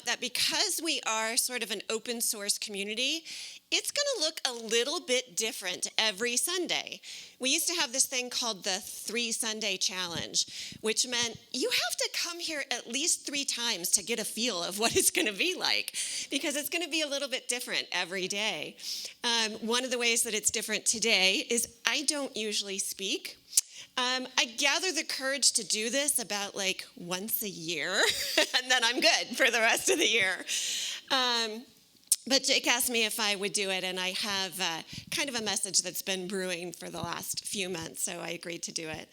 that because we are sort of an open source community, it's going to look a little bit different every Sunday. We used to have this thing called the 3 Sunday Challenge, which meant you have to come here at least 3 times to get a feel of what it's going to be like, because it's going to be a little bit different every day. One of the ways that it's different today is I don't usually speak. I gather the courage to do this about like once a year, and then I'm good for the rest of the year. But Jake asked me if I would do it, and I have kind of a message that's been brewing for the last few months, so I agreed to do it.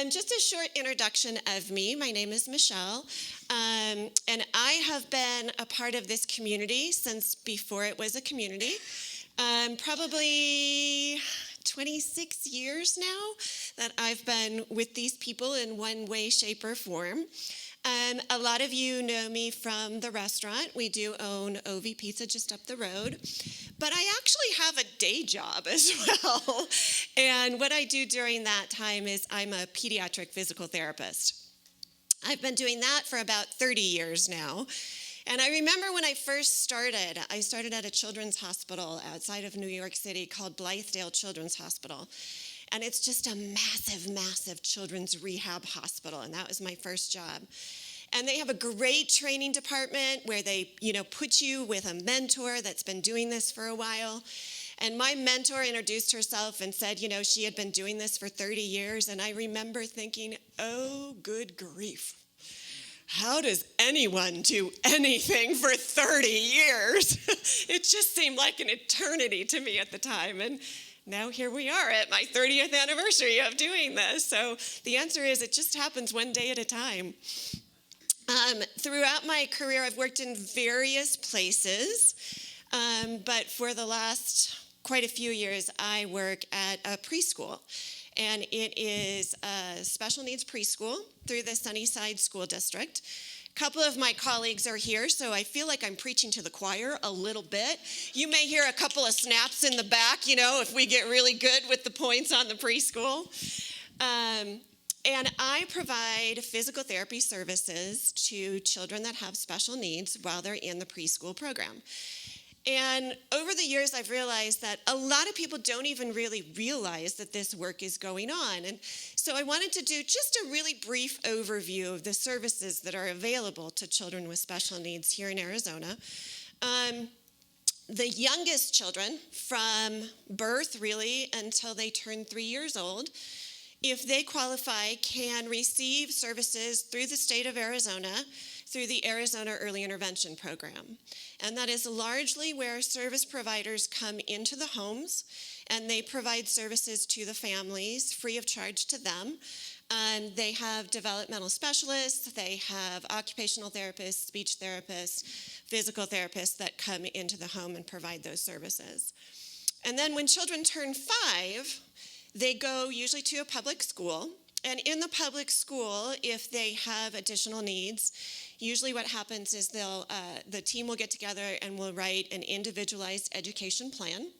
Just a short introduction of me. My name is Michelle, and I have been a part of this community since before it was a community, probably 26 years now that I've been with these people in one way, shape, or form. A lot of you know me from the restaurant. We do own OV Pizza just up the road. But I actually have a day job as well. And what I do during that time is I'm a pediatric physical therapist. I've been doing that for about 30 years now. And I remember when I first started, I started at a children's hospital outside of New York City called Blythedale Children's Hospital. And it's just a massive, massive children's rehab hospital, and that was my first job. And they have a great training department where they, put you with a mentor that's been doing this for a while. And my mentor introduced herself and said, she had been doing this for 30 years. And I remember thinking, oh, good grief. How does anyone do anything for 30 years? It just seemed like an eternity to me at the time. And now here we are at my 30th anniversary of doing this. So the answer is it just happens one day at a time. Throughout my career, I've worked in various places, but for the last quite a few years, I work at a preschool. And it is a special needs preschool through the Sunnyside School District. A couple of my colleagues are here, so I feel like I'm preaching to the choir a little bit. You may hear a couple of snaps in the back, if we get really good with the points on the preschool. And I provide physical therapy services to children that have special needs while they're in the preschool program. And over the years, I've realized that a lot of people don't even really realize that this work is going on. And so I wanted to do just a really brief overview of the services that are available to children with special needs here in Arizona. The youngest children, from birth really until they turn 3 years old, if they qualify, can receive services through the state of Arizona through the Arizona Early Intervention Program. And that is largely where service providers come into the homes and they provide services to the families free of charge to them. They have developmental specialists, they have occupational therapists, speech therapists, physical therapists that come into the home and provide those services. And then when children turn 5, they go usually to a public school. And in the public school, if they have additional needs, usually what happens is the team will get together and will write an individualized education plan.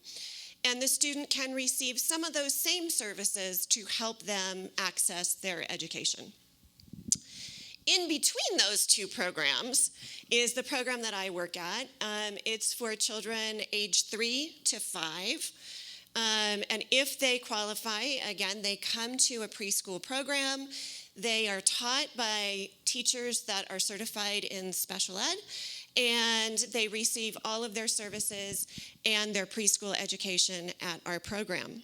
And the student can receive some of those same services to help them access their education. In between those two programs is the program that I work at. It's for children age 3 to 5. And if they qualify, again, they come to a preschool program. They are taught by teachers that are certified in special ed, and they receive all of their services and their preschool education at our program.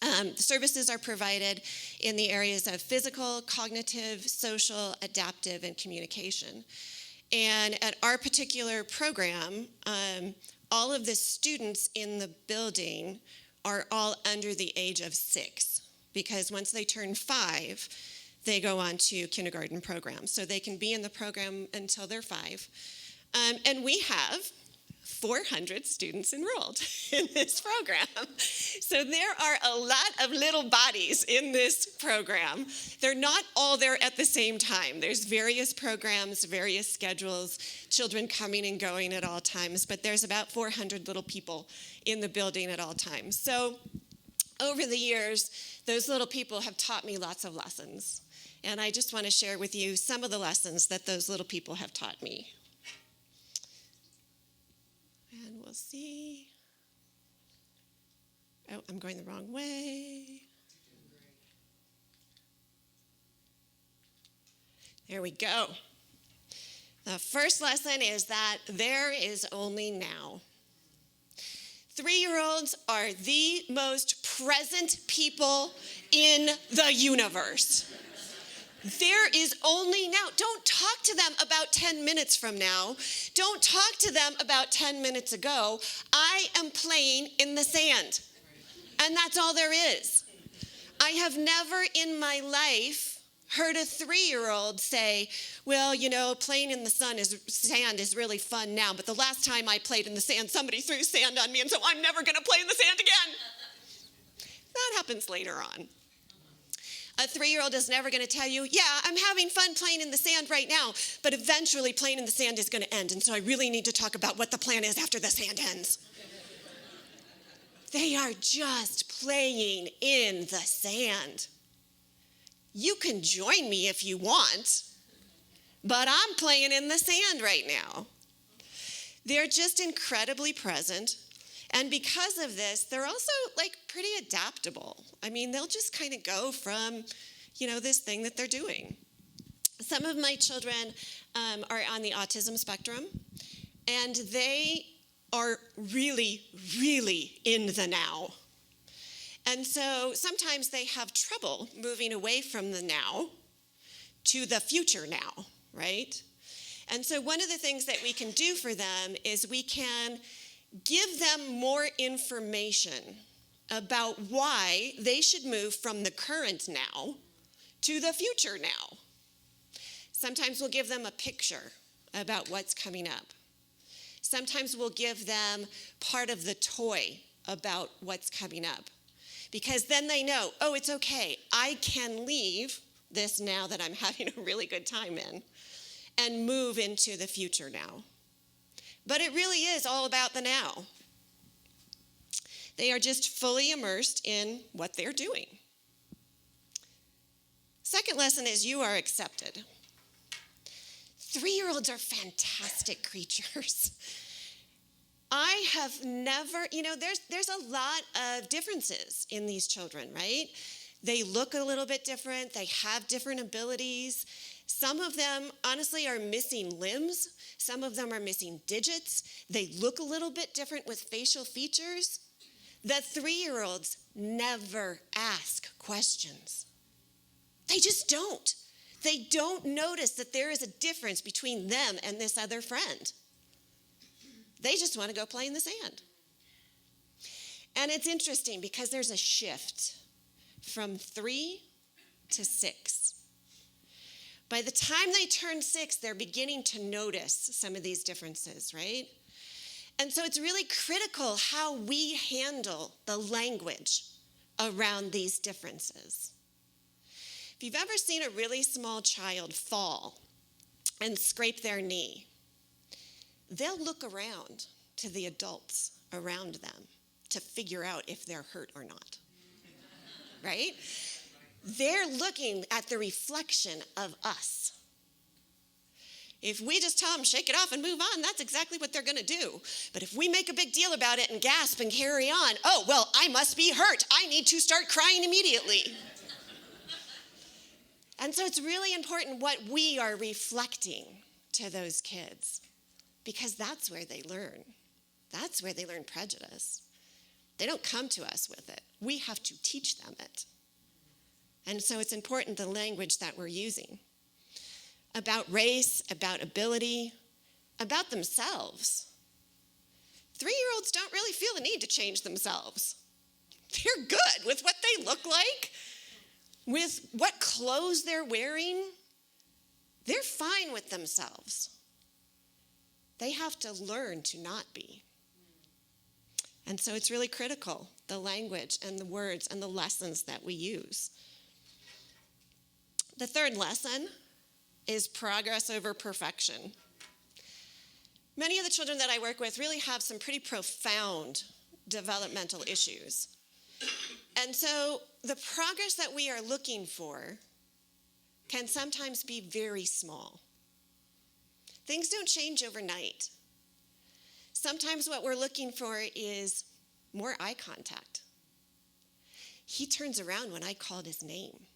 The services are provided in the areas of physical, cognitive, social, adaptive, and communication. And at our particular program, all of the students in the building are all under the age of 6, because once they turn 5, they go on to kindergarten programs. So they can be in the program until they're 5. And we have 400 students enrolled in this program. So there are a lot of little bodies in this program. They're not all there at the same time. There's various programs, various schedules, children coming and going at all times, but there's about 400 little people in the building at all times. So over the years, those little people have taught me lots of lessons. And I just want to share with you some of the lessons that those little people have taught me. And we'll see. Oh, I'm going the wrong way. There we go. The first lesson is that there is only now. 3-year-olds are the most present people in the universe. There is only now. Don't talk to them about 10 minutes from now. Don't talk to them about 10 minutes ago. I am playing in the sand. And that's all there is. I have never in my life heard a 3-year-old say, well, playing in the sand is really fun now, but the last time I played in the sand, somebody threw sand on me, and so I'm never going to play in the sand again. That happens later on. A 3-year-old is never going to tell you, yeah, I'm having fun playing in the sand right now, but eventually playing in the sand is going to end, and so I really need to talk about what the plan is after the sand ends. They are just playing in the sand. You can join me if you want, but I'm playing in the sand right now. They're just incredibly present, and because of this, they're also pretty adaptable. I mean, they'll just kind of go from, this thing that they're doing. Some of my children are on the autism spectrum, and they are really, really in the now. And so sometimes they have trouble moving away from the now to the future now, right? And so one of the things that we can do for them is we can give them more information about why they should move from the current now to the future now. Sometimes we'll give them a picture about what's coming up. Sometimes we'll give them part of the toy about what's coming up. Because then they know, oh, it's okay. I can leave this now that I'm having a really good time in and move into the future now. But it really is all about the now. They are just fully immersed in what they're doing. Second lesson is you are accepted. 3-year-olds are fantastic creatures. I have never, there's a lot of differences in these children, right? They look a little bit different. They have different abilities. Some of them, honestly, are missing limbs. Some of them are missing digits. They look a little bit different with facial features. The 3-year-olds never ask questions. They just don't. They don't notice that there is a difference between them and this other friend. They just want to go play in the sand. And it's interesting because there's a shift from 3 to 6. By the time they turn 6, they're beginning to notice some of these differences, right? And so it's really critical how we handle the language around these differences. If you've ever seen a really small child fall and scrape their knee, they'll look around to the adults around them to figure out if they're hurt or not, right? They're looking at the reflection of us. If we just tell them, shake it off and move on, that's exactly what they're going to do. But if we make a big deal about it and gasp and carry on, oh, well, I must be hurt. I need to start crying immediately. And so it's really important what we are reflecting to those kids, because that's where they learn. That's where they learn prejudice. They don't come to us with it. We have to teach them it. And so it's important the language that we're using about race, about ability, about themselves. 3-year-olds don't really feel the need to change themselves. They're good with what they look like, with what clothes they're wearing. They're fine with themselves. They have to learn to not be. And so it's really critical, the language and the words and the lessons that we use. The third lesson is progress over perfection. Many of the children that I work with really have some pretty profound developmental issues. And so the progress that we are looking for can sometimes be very small. Things don't change overnight. Sometimes what we're looking for is more eye contact. He turns around when I called his name.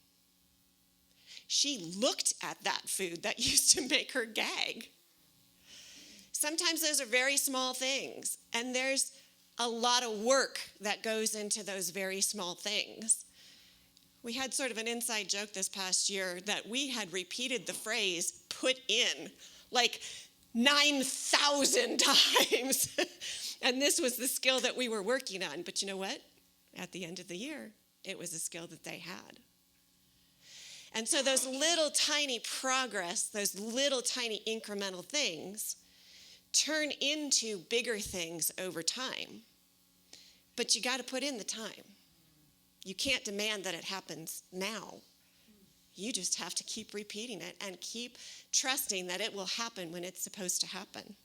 She looked at that food that used to make her gag. Sometimes those are very small things, and there's a lot of work that goes into those very small things. We had sort of an inside joke this past year that we had repeated the phrase "put in" like 9,000 times. And this was the skill that we were working on. But you know what? At the end of the year, it was a skill that they had. And so those little tiny progress, those little tiny incremental things turn into bigger things over time. But you got to put in the time. You can't demand that it happens now. You just have to keep repeating it and keep trusting that it will happen when it's supposed to happen.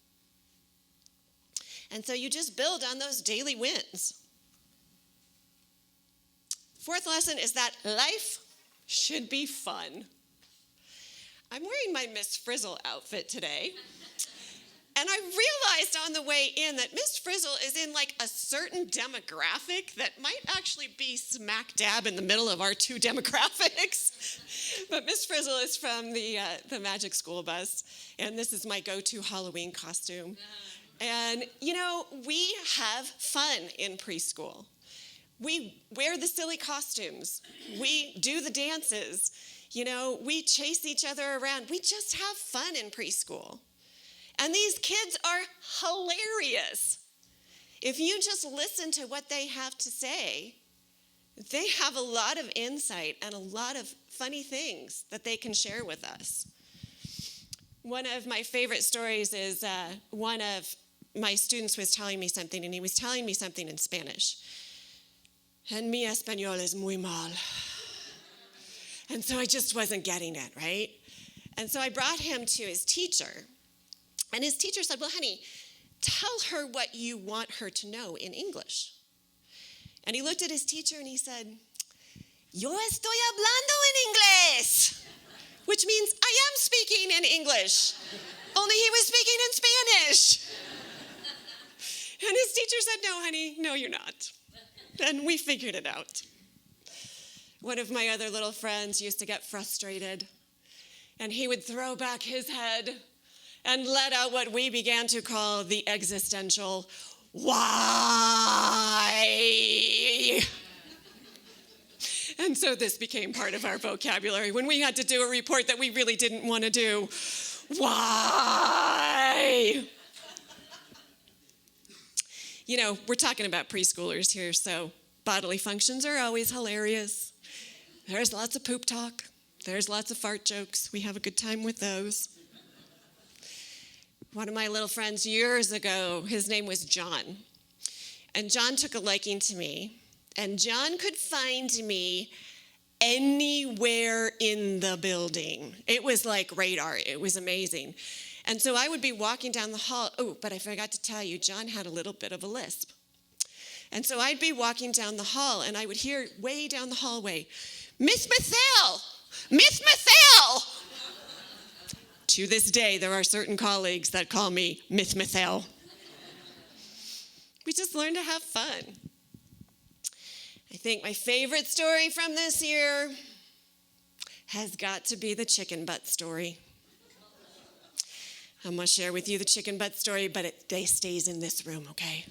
And so you just build on those daily wins. Fourth lesson is that life should be fun. I'm wearing my Miss Frizzle outfit today. And I realized on the way in that Miss Frizzle is in like a certain demographic that might actually be smack dab in the middle of our two demographics. But Miss Frizzle is from the Magic School Bus, and this is my go-to Halloween costume. And, you know, we have fun in preschool. We wear the silly costumes. We do the dances. You know, we chase each other around. We just have fun in preschool. And these kids are hilarious. If you just listen to what they have to say, they have a lot of insight and a lot of funny things that they can share with us. One of my favorite stories is one of my students was telling me something, and he was telling me something in Spanish. And mi español es muy mal. And so I just wasn't getting it, right? And so I brought him to his teacher. And his teacher said, well, honey, tell her what you want her to know in English. And he looked at his teacher and he said, yo estoy hablando en inglés, which means I am speaking in English, only he was speaking in Spanish. And his teacher said, no, honey, no, you're not. And we figured it out. One of my other little friends used to get frustrated, and he would throw back his head and let out what we began to call the existential, why? And so this became part of our vocabulary. When we had to do a report that we really didn't want to do, why? You know, we're talking about preschoolers here, so bodily functions are always hilarious. There's lots of poop talk. There's lots of fart jokes. We have a good time with those. One of my little friends years ago, his name was John. And John took a liking to me. And John could find me anywhere in the building. It was like radar. It was amazing. And so I would be walking down the hall. Oh, but I forgot to tell you, John had a little bit of a lisp. And so I'd be walking down the hall, and I would hear way down the hallway, Miss Michelle! Miss Michelle! To this day, there are certain colleagues that call me Miss Michelle. We just learn to have fun. I think my favorite story from this year has got to be the chicken butt story. I'm going to share with you the chicken butt story, but it stays in this room, okay?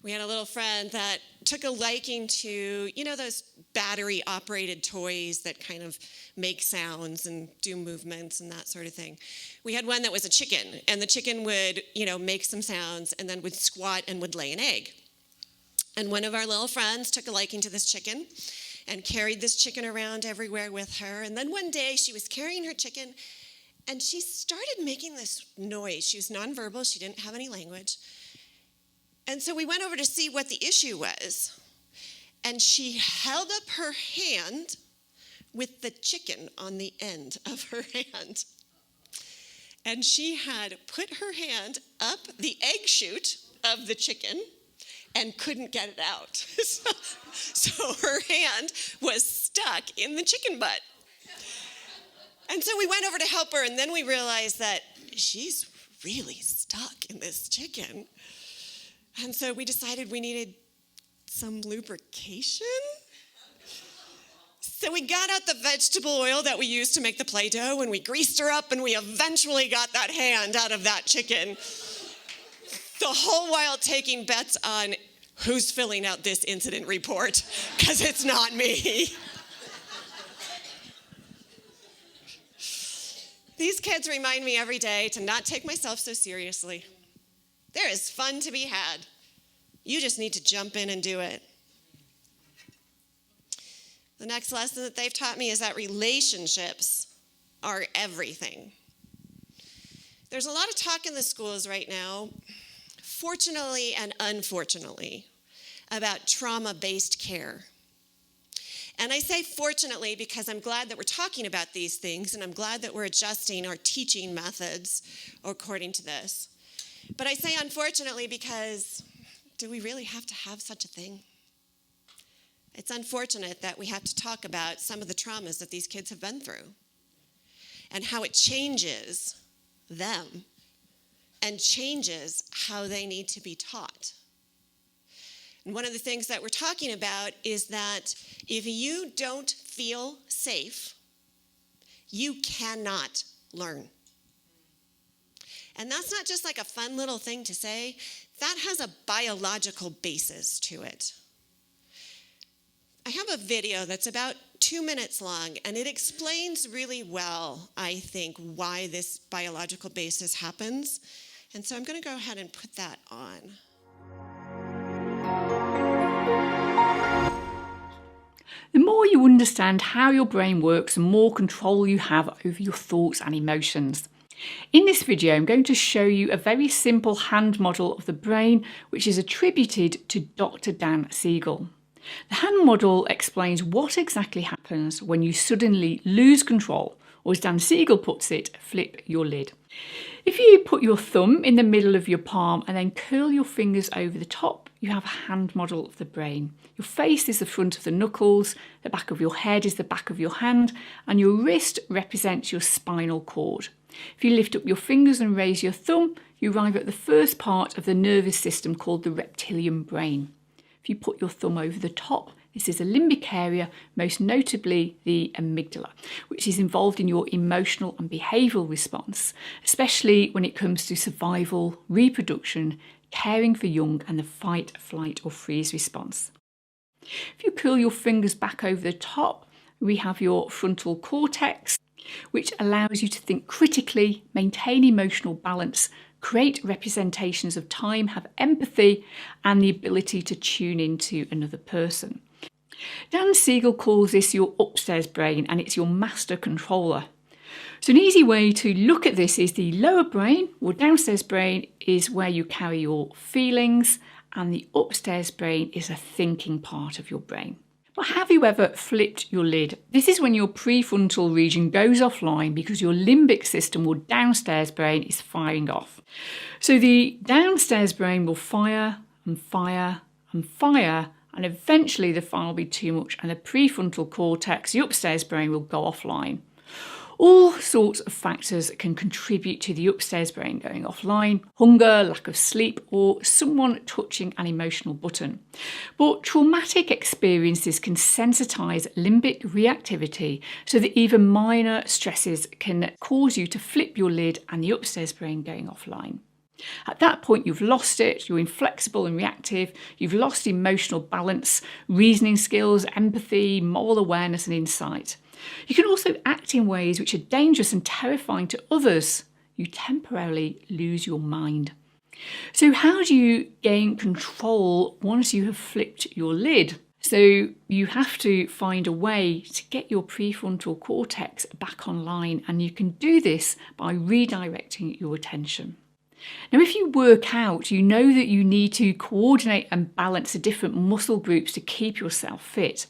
We had a little friend that took a liking to, you know, those battery-operated toys that kind of make sounds and do movements and that sort of thing. We had one that was a chicken, and the chicken would, you know, make some sounds and then would squat and would lay an egg. And one of our little friends took a liking to this chicken and carried this chicken around everywhere with her. And then one day she was carrying her chicken, and she started making this noise. She was nonverbal. She didn't have any language. And so we went over to see what the issue was. And she held up her hand with the chicken on the end of her hand. And she had put her hand up the egg chute of the chicken and couldn't get it out. So her hand was stuck in the chicken butt. And so we went over to help her, and then we realized that she's really stuck in this chicken. And so we decided we needed some lubrication. So we got out the vegetable oil that we used to make the Play-Doh, and we greased her up, and we eventually got that hand out of that chicken. The whole while taking bets on who's filling out this incident report, because it's not me. These kids remind me every day to not take myself so seriously. There is fun to be had. You just need to jump in and do it. The next lesson that they've taught me is that relationships are everything. There's a lot of talk in the schools right now, fortunately and unfortunately, about trauma-based care. And I say fortunately because I'm glad that we're talking about these things, and I'm glad that we're adjusting our teaching methods according to this. But I say unfortunately because do we really have to have such a thing? It's unfortunate that we have to talk about some of the traumas that these kids have been through and how it changes them and changes how they need to be taught. And one of the things that we're talking about is that if you don't feel safe, you cannot learn. And that's not just like a fun little thing to say. That has a biological basis to it. I have a video that's about 2 minutes long, and it explains really well, I think, why this biological basis happens. And so I'm going to go ahead and put that on. The more you understand how your brain works, the more control you have over your thoughts and emotions. In this video, I'm going to show you a very simple hand model of the brain, which is attributed to Dr. Dan Siegel. The hand model explains what exactly happens when you suddenly lose control, or as Dan Siegel puts it, flip your lid. If you put your thumb in the middle of your palm and then curl your fingers over the top, you have a hand model of the brain. Your face is the front of the knuckles, the back of your head is the back of your hand, and your wrist represents your spinal cord. If you lift up your fingers and raise your thumb, you arrive at the first part of the nervous system called the reptilian brain. If you put your thumb over the top, this is a limbic area, most notably the amygdala, which is involved in your emotional and behavioural response, especially when it comes to survival, reproduction, caring for young, and the fight, flight or freeze response. If you curl your fingers back over the top, we have your frontal cortex, which allows you to think critically, maintain emotional balance, create representations of time, have empathy, and the ability to tune into another person. Dan Siegel calls this your upstairs brain, and it's your master controller. So an easy way to look at this is the lower brain, or downstairs brain, is where you carry your feelings, and the upstairs brain is a thinking part of your brain. But have you ever flipped your lid? This is when your prefrontal region goes offline because your limbic system or downstairs brain is firing off. So the downstairs brain will fire and fire and fire, and eventually the fire will be too much and the prefrontal cortex, the upstairs brain, will go offline. All sorts of factors can contribute to the upstairs brain going offline: hunger, lack of sleep, or someone touching an emotional button. But traumatic experiences can sensitise limbic reactivity so that even minor stresses can cause you to flip your lid and the upstairs brain going offline. At that point, you've lost it, you're inflexible and reactive, you've lost emotional balance, reasoning skills, empathy, moral awareness and insight. You can also act in ways which are dangerous and terrifying to others. You temporarily lose your mind. So how do you gain control once you have flipped your lid? So you have to find a way to get your prefrontal cortex back online, and you can do this by redirecting your attention. Now, if you work out, you know that you need to coordinate and balance the different muscle groups to keep yourself fit.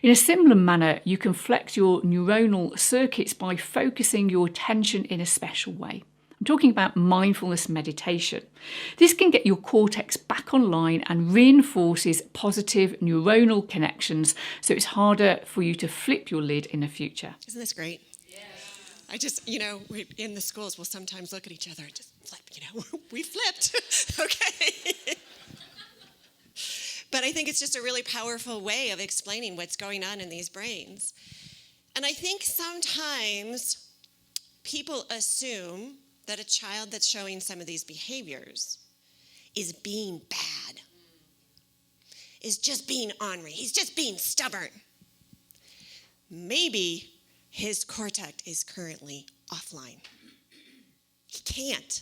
In a similar manner, you can flex your neuronal circuits by focusing your attention in a special way. I'm talking about mindfulness meditation. This can get your cortex back online and reinforces positive neuronal connections, so it's harder for you to flip your lid in the future. Isn't this great? Yes. I just, we, in the schools, we'll sometimes look at each other and just flip, we flipped, okay? But I think it's just a really powerful way of explaining what's going on in these brains. And I think sometimes people assume that a child that's showing some of these behaviors is being bad, is just being ornery, he's just being stubborn. Maybe his cortex is currently offline. He can't.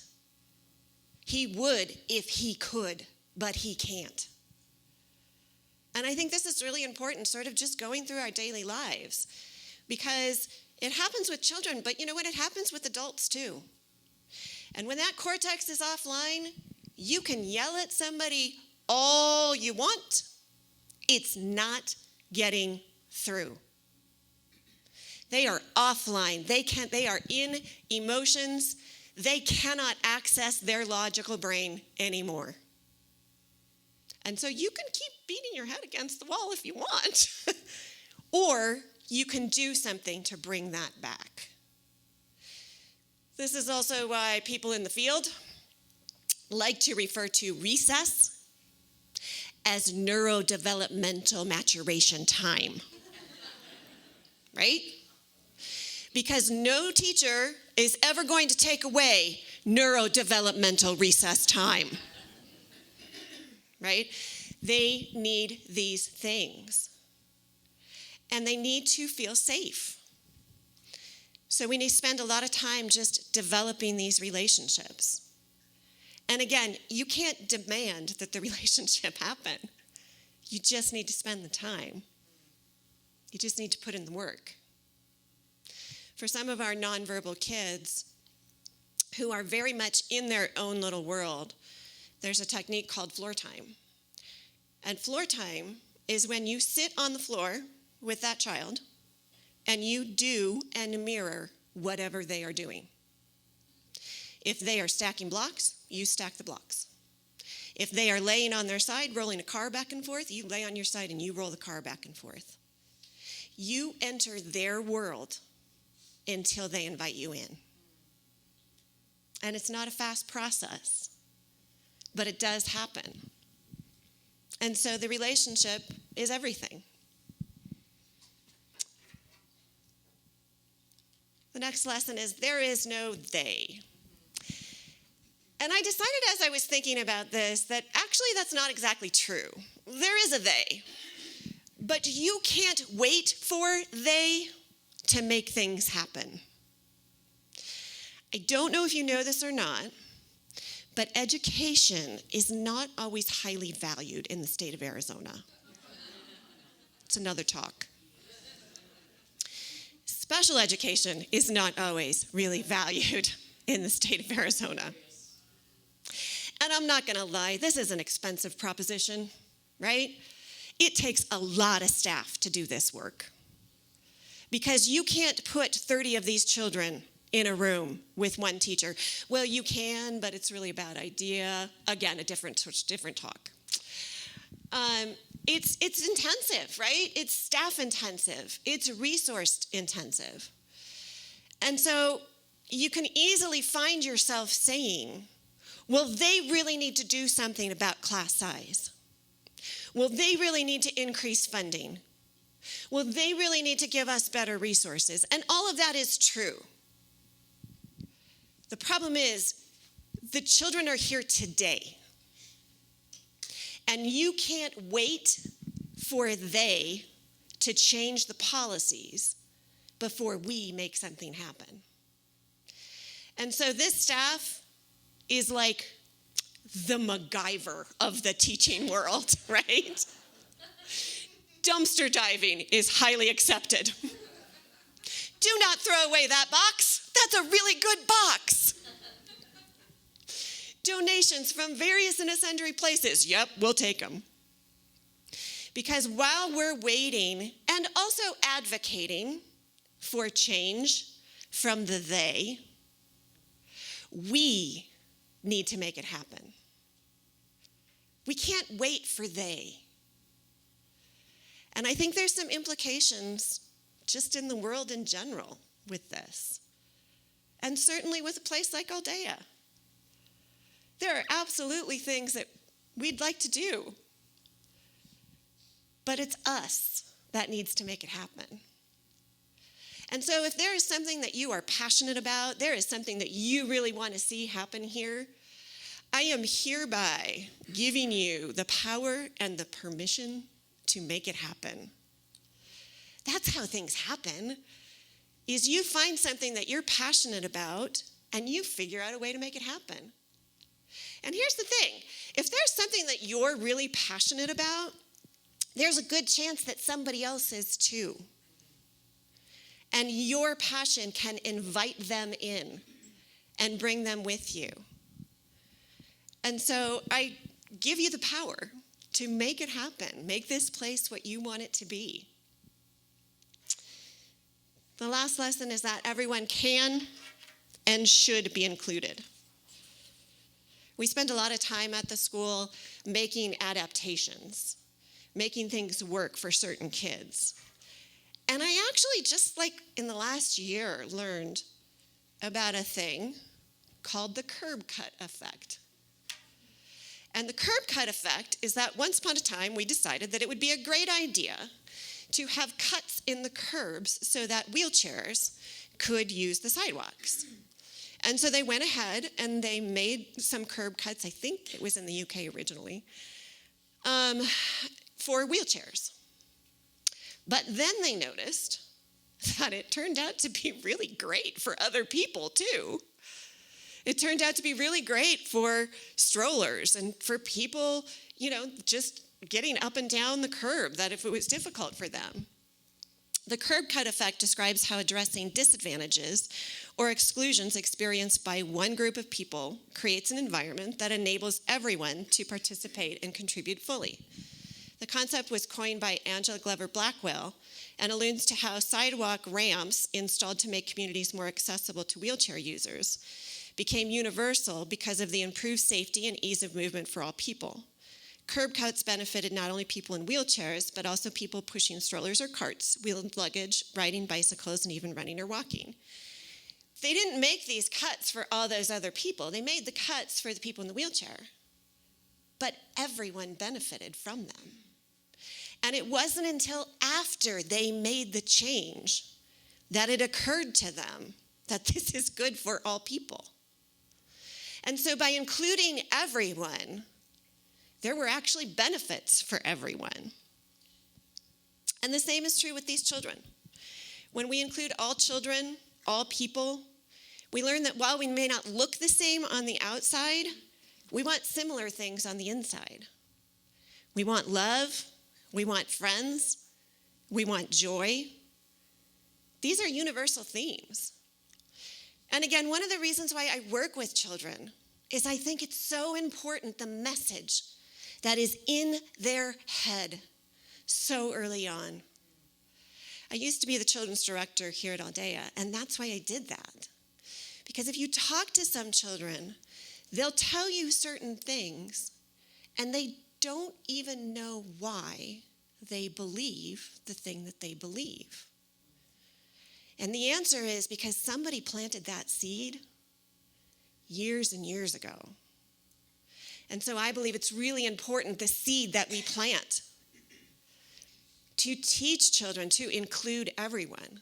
He would if he could, but he can't. And I think this is really important, sort of just going through our daily lives, because it happens with children, but you know what? It happens with adults too. And when that cortex is offline, you can yell at somebody all you want. It's not getting through. They are offline. They are in emotions. They cannot access their logical brain anymore. And so you can keep beating your head against the wall if you want. Or you can do something to bring that back. This is also why people in the field like to refer to recess as neurodevelopmental maturation time. Right? Because no teacher is ever going to take away neurodevelopmental recess time. Right? They need these things. And they need to feel safe. So we need to spend a lot of time just developing these relationships. And again, you can't demand that the relationship happen. You just need to spend the time. You just need to put in the work. For some of our nonverbal kids who are very much in their own little world, there's a technique called floor time. And floor time is when you sit on the floor with that child and you do and mirror whatever they are doing. If they are stacking blocks, you stack the blocks. If they are laying on their side, rolling a car back and forth, you lay on your side and you roll the car back and forth. You enter their world until they invite you in. And it's not a fast process, but it does happen. And so the relationship is everything. The next lesson is there is no they. And I decided as I was thinking about this that actually that's not exactly true. There is a they. But you can't wait for they to make things happen. I don't know if you know this or not, but education is not always highly valued in the state of Arizona. It's another talk. Special education is not always really valued in the state of Arizona. And I'm not going to lie, this is an expensive proposition, right? It takes a lot of staff to do this work. Because you can't put 30 of these children in a room with one teacher. Well, you can, but it's really a bad idea. Again, a different talk. It's intensive, right? It's staff intensive. It's resource intensive. And so you can easily find yourself saying, well, they really need to do something about class size. Well, they really need to increase funding. Well, they really need to give us better resources. And all of that is true. The problem is the children are here today. And you can't wait for they to change the policies before we make something happen. And so this staff is like the MacGyver of the teaching world, right? Dumpster diving is highly accepted. Do not throw away that box. That's a really good box. Donations from various and sundry places. Yep, we'll take them. Because while we're waiting and also advocating for change from the they, we need to make it happen. We can't wait for they. And I think there's some implications just in the world in general with this. and certainly with a place like Aldea. There are absolutely things that we'd like to do, but it's us that needs to make it happen. And so if there is something that you are passionate about, there is something that you really want to see happen here, I am hereby giving you the power and the permission to make it happen. That's how things happen, is you find something that you're passionate about and you figure out a way to make it happen. And here's the thing, if there's something that you're really passionate about, there's a good chance that somebody else is too. And your passion can invite them in and bring them with you. And so I give you the power to make it happen. Make this place what you want it to be. The last lesson is that everyone can and should be included. We spend a lot of time at the school making adaptations, making things work for certain kids. And I actually just in the last year learned about a thing called the curb cut effect. And the curb cut effect is that once upon a time we decided that it would be a great idea to have cuts in the curbs so that wheelchairs could use the sidewalks. And so they went ahead and they made some curb cuts, I think it was in the UK originally, for wheelchairs. But then they noticed that it turned out to be really great for other people too. It turned out to be really great for strollers and for people, just getting up and down the curb, that if it was difficult for them. The curb cut effect describes how addressing disadvantages or exclusions experienced by one group of people creates an environment that enables everyone to participate and contribute fully. The concept was coined by Angela Glover Blackwell and alludes to how sidewalk ramps installed to make communities more accessible to wheelchair users became universal because of the improved safety and ease of movement for all people. Curb cuts benefited not only people in wheelchairs, but also people pushing strollers or carts, wheeled luggage, riding bicycles, and even running or walking. They didn't make these cuts for all those other people. They made the cuts for the people in the wheelchair. But everyone benefited from them. And it wasn't until after they made the change that it occurred to them that this is good for all people. And so by including everyone, there were actually benefits for everyone. And the same is true with these children. When we include all children, all people, we learn that while we may not look the same on the outside, we want similar things on the inside. We want love, we want friends, we want joy. These are universal themes. And again, one of the reasons why I work with children is I think it's so important, the message that is in their head so early on. I used to be the children's director here at Aldea, and that's why I did that. Because if you talk to some children, they'll tell you certain things, and they don't even know why they believe the thing that they believe. And the answer is because somebody planted that seed years and years ago. And so I believe it's really important, the seed that we plant, to teach children to include everyone.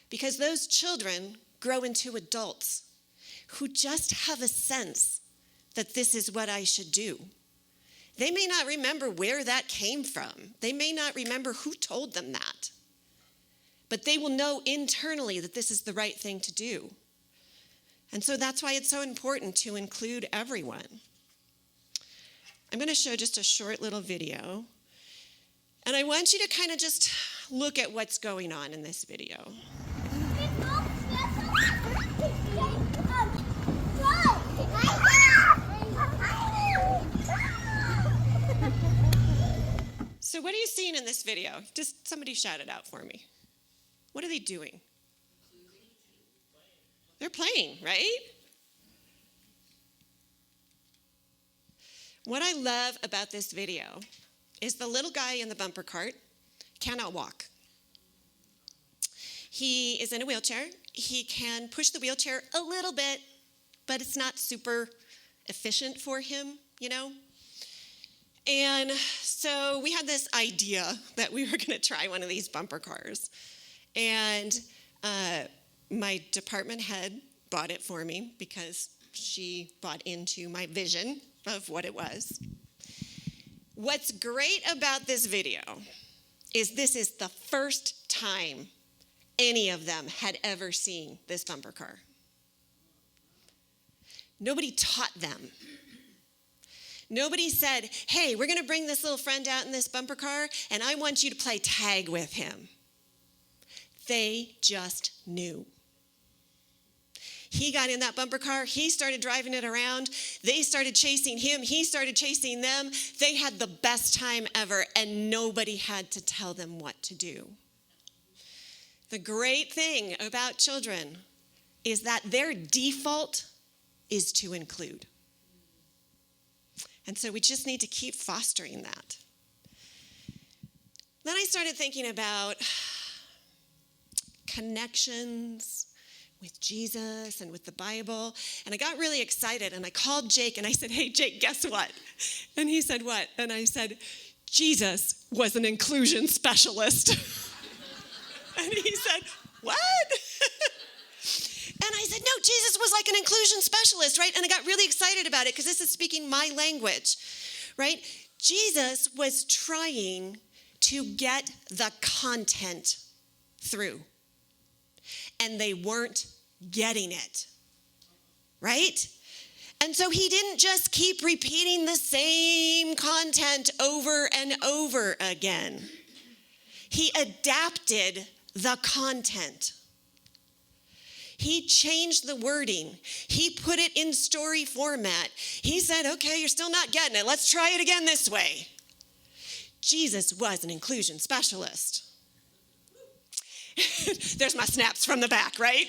Because those children grow into adults who just have a sense that this is what I should do. They may not remember where that came from. They may not remember who told them that. But they will know internally that this is the right thing to do. And so that's why it's so important to include everyone. I'm going to show just a short little video. And I want you to kind of just look at what's going on in this video. So what are you seeing in this video? Just somebody shout it out for me. What are they doing? They're playing, right? What I love about this video is the little guy in the bumper cart cannot walk. He is in a wheelchair. he can push the wheelchair a little bit, but it's not super efficient for him, And so we had this idea that we were going to try one of these bumper cars. And my department head bought it for me because she bought into my vision of what it was. What's great about this video is this is the first time any of them had ever seen this bumper car. Nobody taught them. Nobody said, hey, we're going to bring this little friend out in this bumper car, and I want you to play tag with him. They just knew. He got in that bumper car. He started driving it around. They started chasing him. He started chasing them. They had the best time ever, and nobody had to tell them what to do. The great thing about children is that their default is to include. And so we just need to keep fostering that. Then I started thinking about connections with Jesus and with the Bible. And I got really excited and I called Jake and I said, hey, Jake, guess what? And he said, what? And I said, Jesus was an inclusion specialist. And he said, what? And I said, no, Jesus was like an inclusion specialist, right? And I got really excited about it because this is speaking my language, right? Jesus was trying to get the content through. And they weren't getting it, right? And so he didn't just keep repeating the same content over and over again. He adapted the content. He changed the wording. He put it in story format. He said, okay, you're still not getting it. Let's try it again this way. Jesus was an inclusion specialist. There's my snaps from the back, right?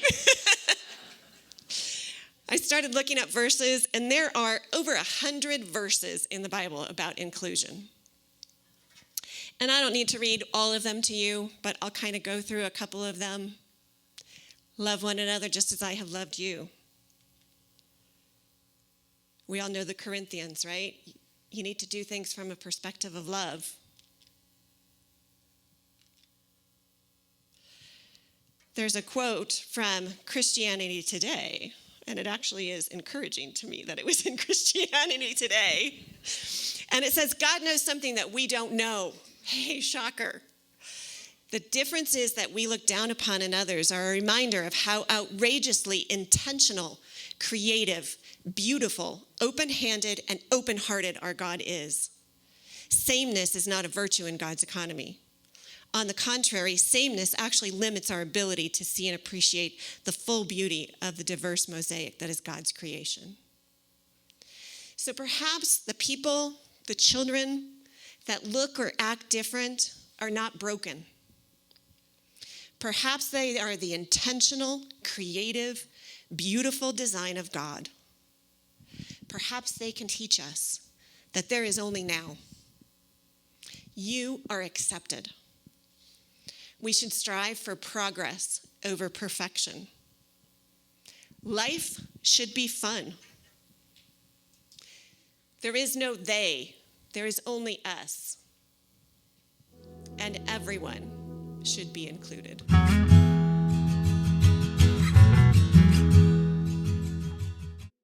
I started looking up verses, and there are over 100 verses in the Bible about inclusion. And I don't need to read all of them to you, but I'll kind of go through a couple of them. Love one another just as I have loved you. We all know the Corinthians, right? You need to do things from a perspective of love. There's a quote from Christianity Today, and it actually is encouraging to me that it was in Christianity Today. And it says, God knows something that we don't know. Hey, shocker. The difference is that we look down upon in others are a reminder of how outrageously intentional, creative, beautiful, open-handed, and open-hearted our God is. Sameness is not a virtue in God's economy. On the contrary, sameness actually limits our ability to see and appreciate the full beauty of the diverse mosaic that is God's creation. So perhaps the people, the children that look or act different are not broken. Perhaps they are the intentional, creative, beautiful design of God. Perhaps they can teach us that there is only now. You are accepted. We should strive for progress over perfection. Life should be fun. There is no they, there is only us. And everyone should be included.